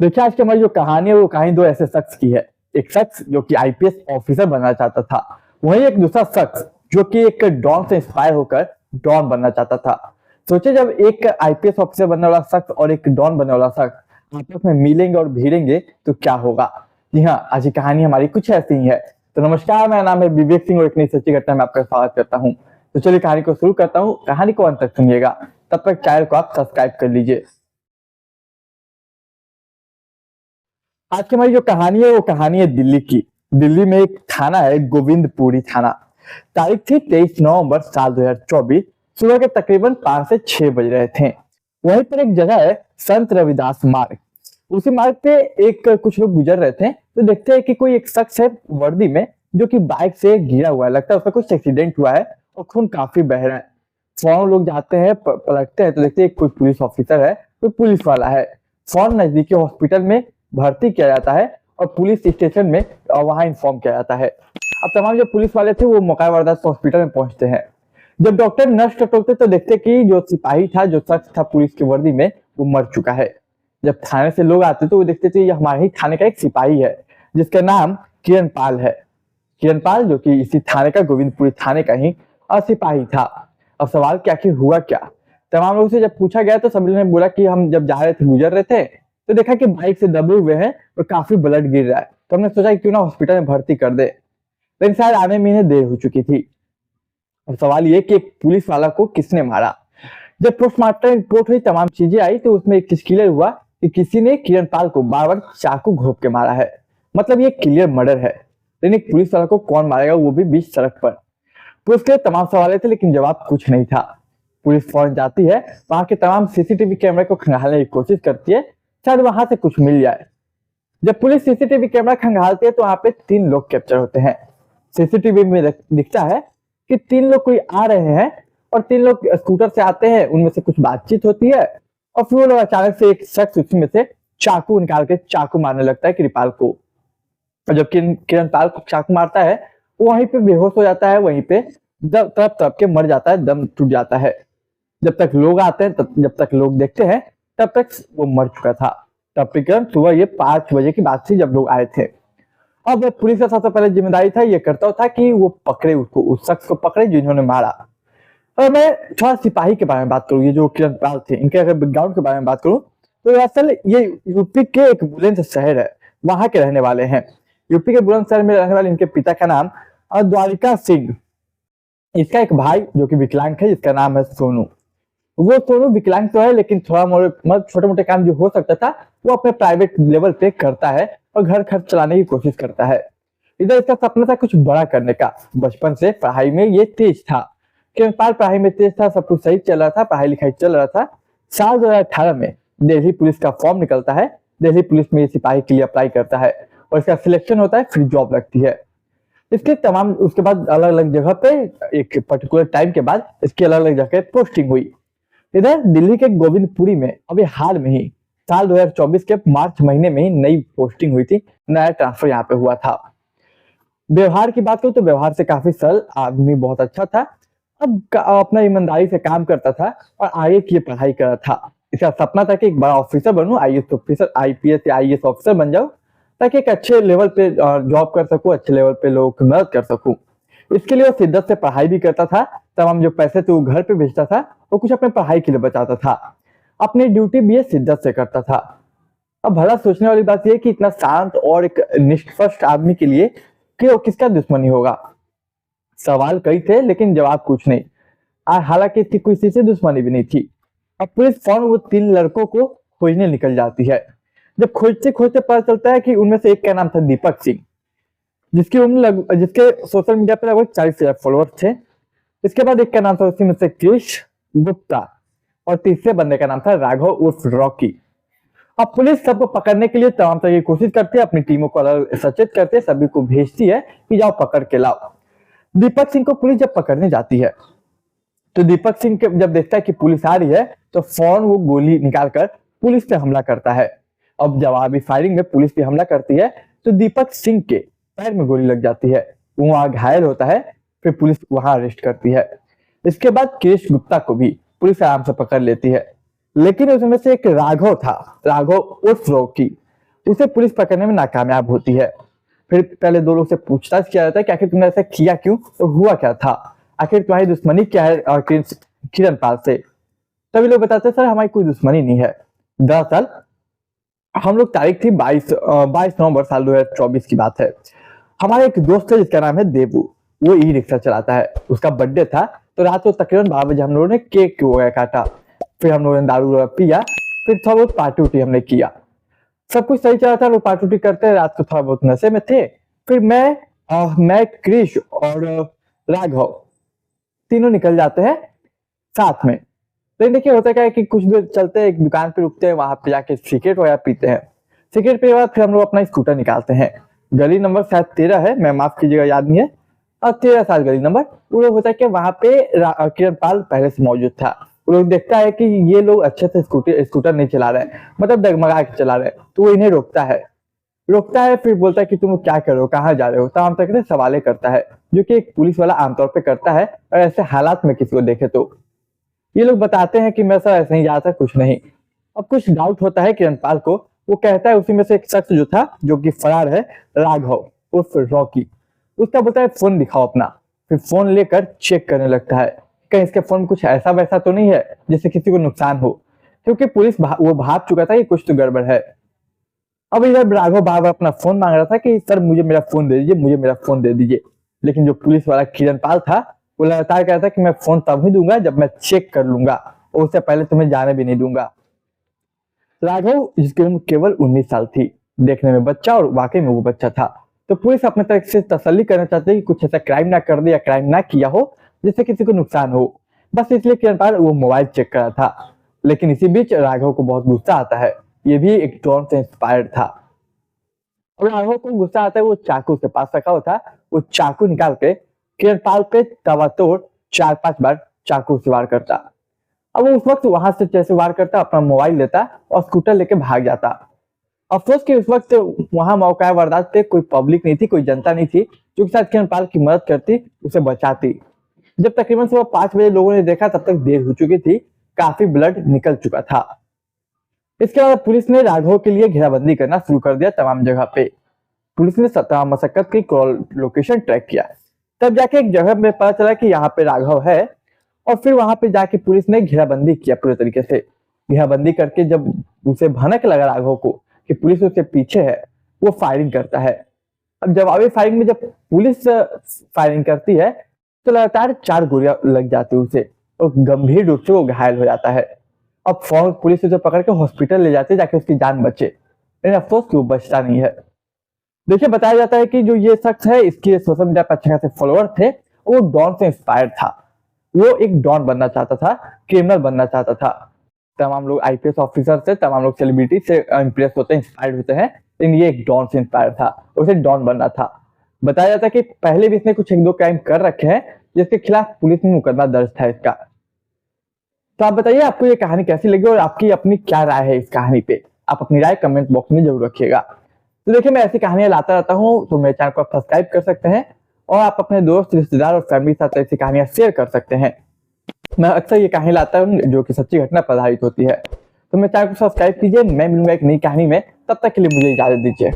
देखिए, आज की हमारी जो कहानी है वो कहानी दो ऐसे शख्स की है। एक शख्स जो कि आईपीएस ऑफिसर बनना चाहता था, वहीं एक दूसरा शख्स जो कि एक डॉन से इंस्पायर होकर डॉन बनना चाहता था। सोचे जब एक आईपीएस ऑफिसर बनने वाला शख्स और एक डॉन बनने वाला शख्स आपस में मिलेंगे और भिड़ेंगे तो क्या होगा। जी हाँ, आज की कहानी हमारी कुछ ऐसी ही है। तो नमस्कार, मेरा नाम है विवेक सिंह और एक नई सच्ची घटना में आपका स्वागत करता हूँ। तो चलिए कहानी को शुरू करता हूँ। कहानी को अंत तक सुनिएगा, तब तक चैनल को आप सब्सक्राइब कर लीजिए। आज की हमारी जो कहानी है वो कहानी है दिल्ली की। दिल्ली में एक थाना है, गोविंदपुरी थाना। तारीख थी 23 नवंबर साल 2024। सुबह के तकरीबन 5 से 6 बज रहे थे। वहीं पर एक जगह है संत रविदास मार्ग। उसी मार्ग पे एक कुछ लोग गुजर रहे थे तो देखते हैं कि कोई एक शख्स है वर्दी में जो कि बाइक से गिरा हुआ है। लगता है उसका कुछ एक्सीडेंट हुआ है और खून काफी बह रहा है। फौरन लोग जाते हैं, पलटते हैं तो देखते हैं कोई पुलिस ऑफिसर है, कोई पुलिस वाला है। फौरन नजदीकी हॉस्पिटल में भर्ती किया जाता है और पुलिस स्टेशन में वहां इन्फॉर्म किया जाता है। अब तमाम जो पुलिस वाले थे वो मौका वारदात हॉस्पिटल में पहुंचते हैं। जब डॉक्टर नर्स टटोलते तो देखते कि जो सिपाही था, जो शख्स था पुलिस की वर्दी में, वो मर चुका है। जब थाने से लोग आते तो वो देखते थे ये हमारे ही थाने का एक सिपाही है जिसका नाम किरण पाल है। किरण पाल जो कि इसी थाने का, गोविंदपुरी थाने का ही सिपाही था। अब सवाल क्या कि हुआ क्या। तमाम लोगों से जब पूछा गया तो सभी ने बोला कि हम जब जा रहे थे, गुजर रहे थे, तो देखा कि बाइक से दबे हुए हैं और काफी ब्लड गिर रहा है। तो हमने सोचा कि क्यों ना हॉस्पिटल में भर्ती कर दे, लेकिन शायद आने में इन्हें देर हो चुकी थी। अब सवाल ये कि एक पुलिस वाला को किसने मारा। जब पोस्टमार्टम रिपोर्ट हुई, तमाम चीजें आई, तो उसमें एक चीज क्लियर हुआ कि किसी ने किरण पाल को बार बार चाकू घोंप के मारा है। मतलब ये क्लियर मर्डर है। लेकिन एक पुलिस वाला को कौन मारेगा, वो भी बीच सड़क पर। पुलिस के तमाम सवाल थे लेकिन जवाब कुछ नहीं था। पुलिस फौरन जाती है, वहां के तमाम सीसीटीवी कैमरे को खंगालने की कोशिश करती है, शायद वहां से कुछ मिल जाए। जब पुलिस सीसीटीवी कैमरा खंगालती है तो वहां पे 3 लोग कैप्चर होते हैं। सीसीटीवी में दिखता है कि 3 लोग कोई आ रहे हैं और 3 लोग स्कूटर से आते हैं, उनमें से कुछ बातचीत होती है और फिर वो लोग अचानक से एक शख्स उसमें से चाकू निकाल के चाकू मारने लगता है कृपाल को। और जब किरण पाल को चाकू मारता है वो वहीं पे बेहोश हो जाता है, वहीं पे तड़प तड़प के मर जाता है, दम टूट जाता है। जब तक लोग आते हैं, जब तक लोग देखते हैं, तब तक वो मर चुका था। तब तक सुबह ये 5 बजे की बात थी जब लोग आए थे। अब पुलिस का सबसे पहले जिम्मेदारी था, ये कर्तव्य था कि वो पकड़े उसको, उस शख्स को पकड़े जिन्होंने मारा। और मैं थोड़ा सिपाही के बारे में बात करूँ, ये जो किरण पाल थे, इनके अगर बैकग्राउंड के बारे में बात करूँ तो असल ये यूपी के एक बुलंद शहर है, वहां के रहने वाले हैं। यूपी के बुलंद शहर में रहने वाले इनके पिता का नाम द्वारिका सिंह। इसका एक भाई जो कि विकलांग है, जिसका नाम है सोनू। वो सोनू विकलांग तो है लेकिन थोड़ा मतलब छोटे मोटे काम जो हो सकता था वो अपने प्राइवेट लेवल पे करता है और घर खर्च चलाने की कोशिश करता है। इधर इसका सपना था कुछ बड़ा करने का। बचपन से पढ़ाई में ये तेज था, किरणपाल पढ़ाई में तेज था, सब कुछ सही चल रहा था, पढ़ाई लिखाई चल रहा था। साल 2018 में दिल्ली पुलिस का फॉर्म निकलता है। दिल्ली पुलिस में ये सिपाही के लिए अप्लाई करता है और इसका सिलेक्शन होता है, फिर जॉब लगती है। इसके तमाम उसके बाद अलग अलग जगह पे एक पर्टिकुलर टाइम के बाद इसकी अलग अलग जगह पोस्टिंग हुई। इधर दिल्ली के गोविंदपुरी में अभी हाल में ही साल 2024 के मार्च महीने में ही नई पोस्टिंग हुई थी, नया ट्रांसफर यहाँ पे हुआ था। व्यवहार की बात करूं तो व्यवहार से काफी सरल आदमी, बहुत अच्छा था। अब अपना ईमानदारी से काम करता था और आगे की पढ़ाई कर रहा था। इसका सपना था कि एक बड़ा ऑफिसर बनूं, आईएएस ऑफिसर, आईपीएस या आईएएस ऑफिसर बन जाऊं, ताकि एक अच्छे लेवल पे जॉब कर सकूं, अच्छे लेवल पे लोगों की मदद कर सकूं। इसके लिए वो शिद्दत से पढ़ाई भी करता था। तमाम जो पैसे थे वो घर पे भेजता था, वो कुछ अपने पढ़ाई के लिए बचाता था। अपनी ड्यूटी भी ये शिद्दत से करता था। अब भला सोचने वाली बात यह कि इतना शांत और एक निष्पक्ष आदमी के लिए कि किसका दुश्मनी होगा। सवाल कई थे लेकिन जवाब कुछ नहीं। हालांकि इसकी किसी से दुश्मनी भी नहीं थी। अब पुलिस फौरन वो 3 लड़कों को खोजने निकल जाती है। जब खोजते खोजते पता चलता है कि उनमें से एक का नाम था दीपक सिंह, जिसके सोशल मीडिया पर लगभग 40,000 फॉलोअर्स थे। इसके बाद एक का नाम था उसी में से कृष गुप्ता और तीसरे बंदे का नाम था राघव उर्फ रॉकी। अब पुलिस सबको पकड़ने के लिए तमाम तरह की कोशिश करती है, अपनी टीमों को अलग सचेत करती है, सभी को भेजती है कि जाओ पकड़ के लाओ। दीपक सिंह को पुलिस जब पकड़ने जाती है तो दीपक सिंह के जब देखता है कि पुलिस आ रही है तो फौरन वो गोली निकालकर पुलिस पे हमला करता है। अब जवाबी फायरिंग में पुलिस पे हमला करती है तो दीपक सिंह के पैर में गोली लग जाती है, वो वहां घायल होता है। फिर पुलिस वहां अरेस्ट करती है। इसके बाद कृष गुप्ता को भी पुलिस आराम से पकड़ लेती है, लेकिन उसमें से एक राघव था, राघव उर्फ रॉकी। उसे पुलिस पकड़ने में नाकामयाब होती है। फिर पहले दो लोग से पूछताछ किया जाता है कि आखिर तुमने ऐसा किया क्यों और हुआ क्या था, आखिर तुम्हारी दुश्मनी क्या है और किरणपाल से। तभी लोग बताते हैं सर हमारी कोई दुश्मनी नहीं है। दरअसल हम लोग तारीख थी 22 नवंबर साल 2024 की बात है। हमारे एक दोस्त है जिसका नाम है देवू, वो ई रिक्शा चलाता है। उसका बर्थडे था तो रात को तकरीबन 12 बजे हम लोगों ने केक वगैरह काटा, फिर हम लोगों ने दारू वगैरह पिया, फिर थोड़ा बहुत पार्टी उटी हमने किया। सब कुछ सही चला था, लोग पार्टी उटी करते रात को थोड़ा बहुत नशे में थे। फिर मैं क्रिश और राघव तीनों निकल जाते हैं साथ में। लेकिन देखिए होता क्या है कि कुछ देर चलते हैं, एक दुकान पे रुकते हैं, वहां पे जाके सिगरेट वगैरह पीते हैं। सिगरेट पीने के बाद फिर हम लोग अपना स्कूटर निकालते हैं। गली नंबर शायद 13 है, मैं माफ कीजिएगा याद नहीं है, और 13 साल गली नंबर। वो लोग होता है कि वहां पे किरणपाल पहले से मौजूद था। वो लोग देखता है कि ये लोग अच्छे से स्कूटर नहीं चला रहे हैं, मतलब डगमगा के चला रहे हैं, तो वो इन्हें रोकता है। फिर बोलता है कि तुम क्या कर रहे हो, कहाँ जा रहे हो, तमाम तरह के सवाले करता है, जो कि एक पुलिस वाला आमतौर पर करता है और ऐसे हालात में किसी को देखे तो। ये लोग बताते हैं कि मैं सर ऐसे ही जा था, कुछ नहीं। अब कुछ डाउट होता है किरणपाल को। वो कहता है उसी में से एक शख्स जो था, जो कि फरार है, राघव उर्फ रॉकी, उसका बोलता है फोन दिखाओ अपना। फिर फोन लेकर चेक करने लगता है कहीं इसके फोन कुछ ऐसा वैसा तो नहीं है जिससे किसी को नुकसान हो, क्योंकि पुलिस वो भाप चुका था कि कुछ तो गड़बड़ है। अब इधर राघव बार बार अपना फोन मांग रहा था कि सर मुझे मेरा फोन दे दीजिए, मुझे मेरा फोन दे दीजिए। लेकिन जो पुलिस वाला किरणपाल था वो लगातार कहता था कि मैं फोन तभी दूंगा जब मैं चेक कर लूंगा, और उससे पहले तुम्हें जाने भी नहीं दूंगा। राघव जिसकी उम्र केवल 19 साल थी, देखने में बच्चा और वाकई में वो बच्चा था, तो पुलिस अपने तरफ से तसल्ली करना चाहती है कि कुछ ऐसा क्राइम ना कर दे या क्राइम ना किया हो जिससे किसी को नुकसान हो। बस इसलिए किरणपाल वो मोबाइल चेक कर रहा था। लेकिन इसी बीच राघव को बहुत गुस्सा आता है, ये भी एक डॉन से इंस्पायर्ड था। और राघव को गुस्सा आता है, वो चाकू उसके पास रखा हुआ था, वो चाकू निकाल के किरणपाल पे तवातोड़ 4-5 बार चाकू से वार करता। अब वो उस वक्त वहां से जैसे वार करता अपना मोबाइल लेता और स्कूटर लेके भाग जाता। अफसोस कि उस वक्त वहां मौका वारदात पे कोई पब्लिक नहीं थी, कोई जनता नहीं थी जो कि शायद किरणपाल की मदद करती, उसे बचाती। जब तकरीबन सुबह 5 बजे लोगों ने देखा तब तक देर हो चुकी थी, काफी ब्लड निकल चुका था। इसके बाद पुलिस ने राघव के लिए घेराबंदी करना शुरू कर दिया तमाम जगह पे। पुलिस ने मशक्कत की लोकेशन ट्रैक किया, तब जाके एक जगह में पता चला कि यहाँ पे राघव है। और फिर वहां पे जाके पुलिस ने घेराबंदी किया पूरे तरीके से। घेराबंदी करके जब उसे भनक लगा राघव को कि पुलिस उसके पीछे है, वो फायरिंग करता है। अब जवाबी फायरिंग में जब पुलिस फायरिंग करती है तो लगातार 4 गोलियां लग जाती है उसे, और गंभीर रूप से वो घायल हो जाता है। अब फौरन पुलिस उसे पकड़ के हॉस्पिटल ले जाती है जाके उसकी जान बचे, लेकिन अफसोस कि वो बचता नहीं है। देखिए बताया जाता है कि जो ये शख्स है, इसके सोशल मीडिया पर अच्छे खासे फॉलोअर थे, वो डॉन से इंस्पायर था। वो एक डॉन बनना चाहता था, क्रिमिनल बनना चाहता था। तमाम लोग आईपीएस ऑफिसर से, तमाम लोग सेलिब्रिटी से इंप्रेस होते हैं, इंस्पायर्ड होते हैं, लेकिन ये एक डॉन से इंस्पायर था, उसे डॉन बनना था। बताया जाता है कि पहले भी इसने कुछ 1-2 क्राइम कर रखे हैं जिसके खिलाफ पुलिस में मुकदमा दर्ज था इसका। तो आप बताइए आपको ये कहानी कैसी लगी और आपकी अपनी क्या राय है इस कहानी पे, आप अपनी राय कमेंट बॉक्स में जरूर रखिएगा। तो देखिए मैं ऐसी कहानियां लाता रहता हूँ, तो मेरे चैनल को आप सब्सक्राइब कर सकते हैं और आप अपने दोस्त, रिश्तेदार और फैमिली के साथ ऐसी कहानियां शेयर कर सकते हैं। मैं अक्सर ये कहानी लाता हूँ जो कि सच्ची घटना पर आधारित होती है। तो मेरे चैनल को सब्सक्राइब कीजिए। मैं मिलूंगा एक नई कहानी में, तब तक के लिए मुझे इजाजत दीजिए।